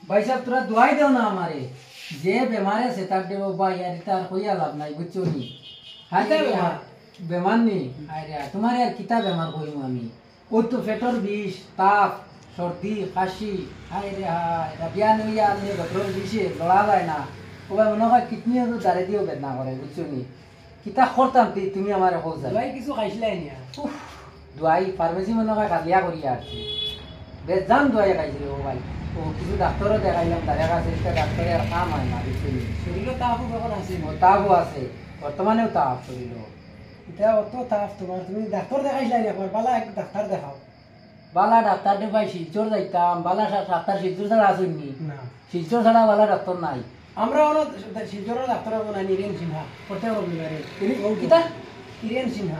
भाई साहब तुरा दुआई दो ना हमारे जे बीमार है से ताक दे बाबा यार इतार कोई आलाप नहीं बच्चों नी हाय बेमान नहीं अरे यार तुम्हारे यार कितना बेमार कोई मामी वो तो फेटर बीस ताप सर्दी खांसी हाय रे हाय रबिया नहीं यार ने डॉक्टर बीसे लड़ा जाए ना वो भाई उन्होंने कितनी तो दारे दियो बेदना करे बच्चों नी कितना खर्चा थी तुम्हें हमारे हो जाए दुआई किसको खाइसला है नहीं दुआई फार्मेसी में उन्होंने खालिया करी यार बेजान दुआई खाइছিল ও ভাই ও কিছু ডাক্তারও দেখাইলাম তার কাছে একটা ডাক্তারের কাম হয় না বুঝলি শরীরে তাপও কখন আছে তাপও আছে বর্তমানেও তাপ শরীর এটা অত তাপ তোমার তুমি ডাক্তার দেখাইলা না একবার বালা এক ডাক্তার দেখাও বালা ডাক্তার দে ভাই শিলচর যাইতাম বালা ডাক্তার শিলচর ছাড়া আসেনি না শিলচর ছাড়া বালা ডাক্তার নাই আমরা ওরা শিলচরের ডাক্তার বনা নিরেন সিনহা প্রত্যেক রবিবারে কিতা কিরেন সিনহা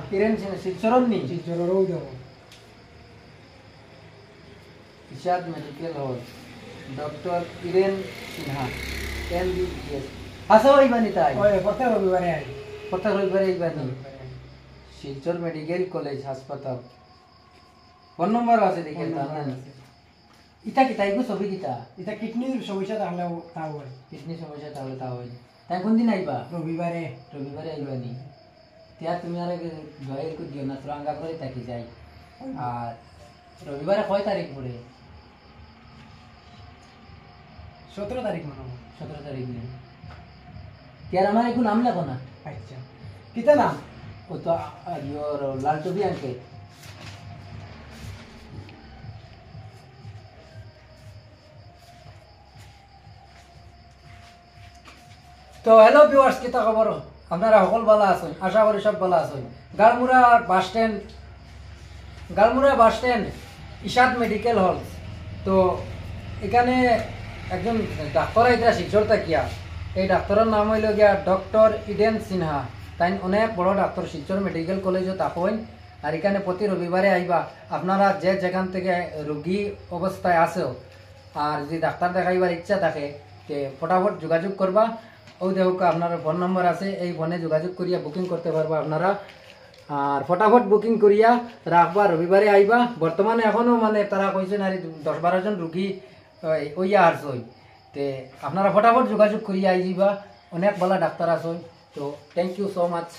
শিলচরর নি শিলচরেরও দেব इशाद medical hall doctor इरेन Sinha MBBS আসো ইবানি তাই ওই প্রত্যেক রবিবারে আই প্রত্যেক রবিবারে ইবানি শিলচর মেডিকেল কলেজ হাসপাতাল ফোন নম্বর আছে দেখে জানেন ইটা কি তাইগো ছবি কিটা এটা কিডনির সমস্যা তাহলে তাও হয় কিডনি সমস্যা তাহলে তাও হয় তাই কোন দিন আইবা রবিবারে আইবানি তিয়া তুমি আর জয়ের কো দিও না ত্রাঙ্গা করে থাকি যাই আর রবিবারে কয় তারিখ পড়ে 17 তারিখ মনে হয় 17 তারিখ নেই यार हमारे को नाम लगो ना अच्छा कितना नाम वो तो योर लाल टोपी अंके तो हेलो व्यूअर्स किता खबर আপনারা সকল ভালো আছেন আশা করি সব ভালো আছেন গালমুড়া বাস স্ট্যান্ড ইশাদ মেডিকেল হল তো এখানে একজন ডাক্তার আইতা শিলচর থাকিয়া এই ডাক্তারের নাম হইল গিয়া ডক্টর ইডেন সিনহা তাই অনেক বড় ডাক্তার শিলচর মেডিকেল কলেজও তাপইন আর এখানে প্রতি রবিবারে আইবা আপনারা যে যেখান থেকে রোগী অবস্থায় আছেও আর যদি ডাক্তার দেখাইবার ইচ্ছা থাকে তে ফটাফট যোগাযোগ করবা ও দেখো আপনার ফোন নম্বর আছে এই ফোনে যোগাযোগ করিয়া বুকিং করতে পারবা আপনারা আর ফটাফট বুকিং করিয়া রাখবা রবিবারে আইবা বর্তমানে এখনো মানে তারা কইছেন আর 10-12 জন রোগী ওইয়া আসই তে আপনারা ফটাফট যোগাযোগ করিয়া আইবা অনেক ভালো ডাক্তার আছে তো থ্যাংক ইউ সো মাচ।